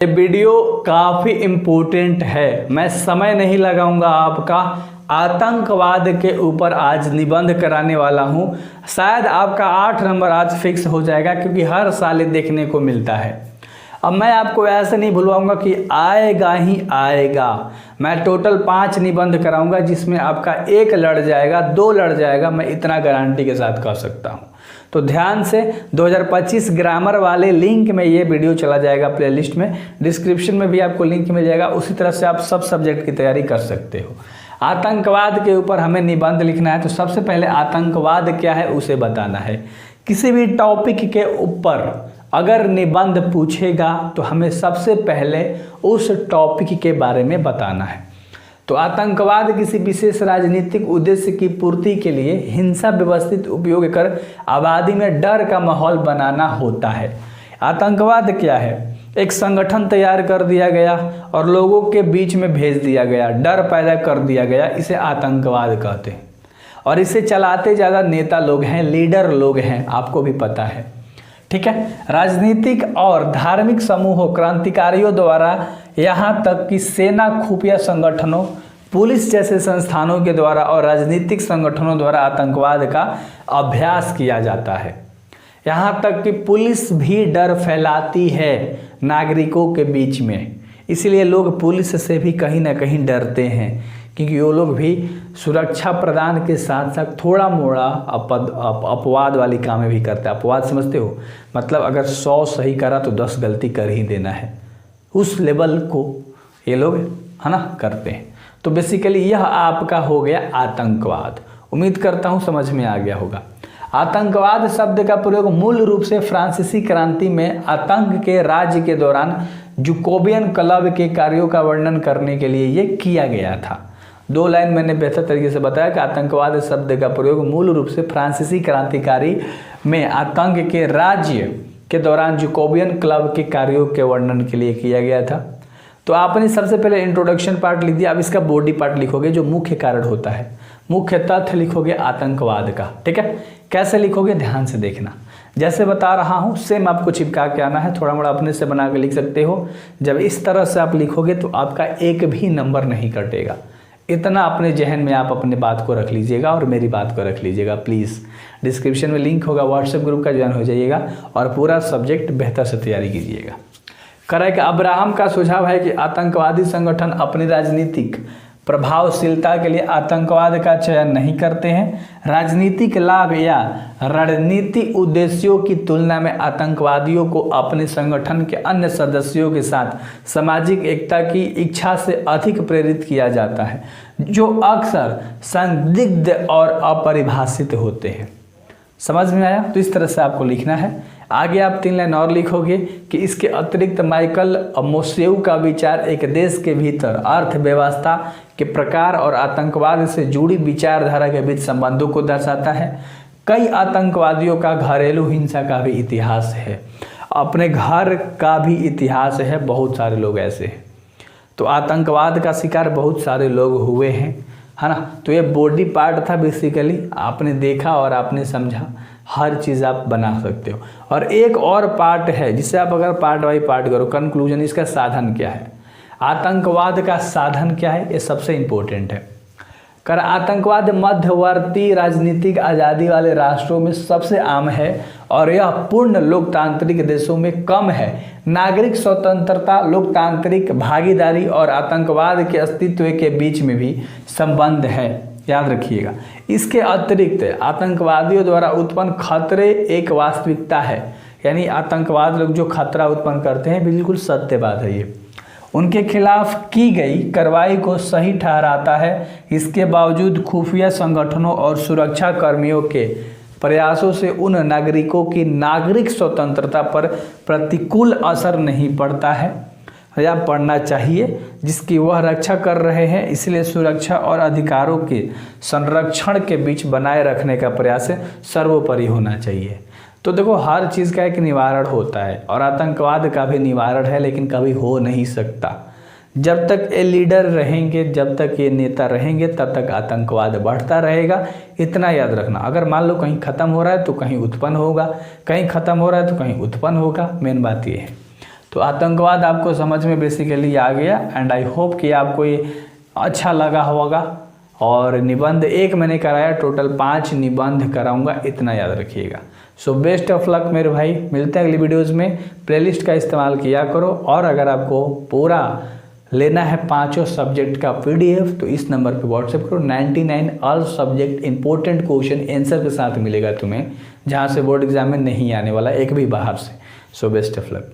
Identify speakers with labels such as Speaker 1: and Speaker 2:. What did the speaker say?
Speaker 1: ये वीडियो काफ़ी इम्पोर्टेंट है, मैं समय नहीं लगाऊंगा आपका। आतंकवाद के ऊपर आज निबंध कराने वाला हूं। शायद आपका 8 नंबर आज फिक्स हो जाएगा, क्योंकि हर साल ये देखने को मिलता है। अब मैं आपको ऐसे नहीं भुलवाऊंगा कि आएगा ही आएगा। मैं टोटल 5 निबंध कराऊंगा, जिसमें आपका 1 लड़ जाएगा, 2 लड़ जाएगा, मैं इतना गारंटी के साथ कह सकता हूं। तो ध्यान से 2025 ग्रामर वाले लिंक में ये वीडियो चला जाएगा प्लेलिस्ट में, डिस्क्रिप्शन में भी आपको लिंक मिल जाएगा। उसी तरह से आप सब सब्जेक्ट की तैयारी कर सकते हो। आतंकवाद के ऊपर हमें निबंध लिखना है, तो सबसे पहले आतंकवाद क्या है उसे बताना है। किसी भी टॉपिक के ऊपर अगर निबंध पूछेगा तो हमें सबसे पहले उस टॉपिक के बारे में बताना है। तो आतंकवाद किसी विशेष राजनीतिक उद्देश्य की पूर्ति के लिए हिंसा व्यवस्थित उपयोग कर आबादी में डर का माहौल बनाना होता है। आतंकवाद क्या है? एक संगठन तैयार कर दिया गया और लोगों के बीच में भेज दिया गया, डर पैदा कर दिया गया, इसे आतंकवाद कहते हैं। और इसे चलाते ज़्यादा नेता लोग हैं, लीडर लोग हैं, आपको भी पता है, ठीक है। राजनीतिक और धार्मिक समूहों, क्रांतिकारियों द्वारा, यहाँ तक कि सेना, खुफिया संगठनों, पुलिस जैसे संस्थानों के द्वारा और राजनीतिक संगठनों द्वारा आतंकवाद का अभ्यास किया जाता है। यहाँ तक कि पुलिस भी डर फैलाती है नागरिकों के बीच में, इसलिए लोग पुलिस से भी कहीं ना कहीं डरते हैं, क्योंकि वो लोग भी सुरक्षा प्रदान के साथ साथ थोड़ा मोड़ा अपवाद वाली कामें भी करते हैं। अपवाद समझते हो? मतलब अगर 100 सही करा तो 10 गलती कर ही देना है, उस लेवल को ये लोग है ना करते हैं। तो बेसिकली यह आपका हो गया आतंकवाद। उम्मीद करता हूँ समझ में आ गया होगा। आतंकवाद शब्द का प्रयोग मूल रूप से फ्रांसीसी क्रांति में आतंक के राज्य के दौरान जैकोबियन क्लब के कार्यों का वर्णन करने के लिए ये किया गया था। 2 लाइन मैंने बेहतर तरीके से बताया कि आतंकवाद शब्द का प्रयोग मूल रूप से फ्रांसीसी क्रांतिकारी में आतंक के राज्य के दौरान जैकोबियन क्लब के कार्यों के वर्णन के लिए किया गया था। तो आपने सबसे पहले इंट्रोडक्शन पार्ट लिख दिया, अब इसका बॉडी पार्ट लिखोगे जो मुख्य कारण होता है, मुख्य तथ्य लिखोगे आतंकवाद का, ठीक है। कैसे लिखोगे ध्यान से देखना, जैसे बता रहा हूँ सेम आपको चिपका के आना है, थोड़ा मोड़ा अपने से बना के लिख सकते हो। जब इस तरह से आप लिखोगे तो आपका 1 भी नंबर नहीं कटेगा। इतना अपने जहन में आप अपने बात को रख लीजिएगा और मेरी बात को रख लीजिएगा प्लीज़। डिस्क्रिप्शन में लिंक होगा, व्हाट्सएप ग्रुप का ज्वाइन हो जाइएगा और पूरा सब्जेक्ट बेहतर से तैयारी कीजिएगा। करें कि अब्राहम का सुझाव है कि आतंकवादी संगठन अपनी राजनीतिक प्रभावशीलता के लिए आतंकवाद का चयन नहीं करते हैं। राजनीतिक लाभ या रणनीतिक उद्देश्यों की तुलना में आतंकवादियों को अपने संगठन के अन्य सदस्यों के साथ सामाजिक एकता की इच्छा से अधिक प्रेरित किया जाता है, जो अक्सर संदिग्ध और अपरिभाषित होते हैं। समझ में आया? तो इस तरह से आपको लिखना है। आगे आप 3 लाइन और लिखोगे कि इसके अतिरिक्त माइकल मोसेउ का विचार एक देश के भीतर अर्थव्यवस्था के प्रकार और आतंकवाद से जुड़ी विचारधारा के बीच संबंधों को दर्शाता है। कई आतंकवादियों का घरेलू हिंसा का भी इतिहास है, अपने घर का भी इतिहास है, बहुत सारे लोग ऐसे हैं। तो आतंकवाद का शिकार बहुत सारे लोग हुए हैं, है ना। तो ये बॉडी पार्ट था बेसिकली, आपने देखा और आपने समझा, हर चीज़ आप बना सकते हो। और एक और पार्ट है जिसे आप अगर पार्ट बाई पार्ट करो, कंक्लूजन, इसका साधन क्या है, आतंकवाद का साधन क्या है, ये सबसे इम्पोर्टेंट है। कर आतंकवाद मध्यवर्ती राजनीतिक आज़ादी वाले राष्ट्रों में सबसे आम है और यह पूर्ण लोकतांत्रिक देशों में कम है। नागरिक स्वतंत्रता, लोकतांत्रिक भागीदारी और आतंकवाद के अस्तित्व के बीच में भी संबंध है, याद रखिएगा। इसके अतिरिक्त आतंकवादियों द्वारा उत्पन्न खतरे एक वास्तविकता है, यानी आतंकवाद लोग जो खतरा उत्पन्न करते हैं बिल्कुल सत्य बात है, ये उनके खिलाफ की गई कार्रवाई को सही ठहराता है। इसके बावजूद खुफिया संगठनों और सुरक्षा कर्मियों के प्रयासों से उन नागरिकों की नागरिक स्वतंत्रता पर प्रतिकूल असर नहीं पड़ता है या पड़ना चाहिए जिसकी वह रक्षा कर रहे हैं। इसलिए सुरक्षा और अधिकारों के संरक्षण के बीच बनाए रखने का प्रयास सर्वोपरि होना चाहिए। तो देखो, हर चीज़ का एक निवारण होता है और आतंकवाद का भी निवारण है, लेकिन कभी हो नहीं सकता। जब तक ये लीडर रहेंगे, जब तक ये नेता रहेंगे, तब तक आतंकवाद बढ़ता रहेगा। इतना याद रखना। अगर मान लो कहीं ख़त्म हो रहा है तो कहीं उत्पन्न होगा, कहीं ख़त्म हो रहा है तो कहीं उत्पन्न होगा। मेन बात ये है। तो आतंकवाद आपको समझ में बेसिकली आ गया एंड आई होप कि आपको ये अच्छा लगा होगा। और निबंध 1 मैंने कराया, टोटल 5 निबंध कराऊंगा, इतना याद रखिएगा। सो बेस्ट ऑफ लक मेरे भाई, मिलते हैं अगली वीडियोज़ में। प्लेलिस्ट का इस्तेमाल किया करो और अगर आपको पूरा लेना है 5 सब्जेक्ट का PDF तो इस नंबर पे व्हाट्सएप करो। 99 all subject important question answer के साथ मिलेगा तुम्हें, जहाँ से बोर्ड एग्जाम में नहीं आने वाला एक भी बाहर से। So best of luck.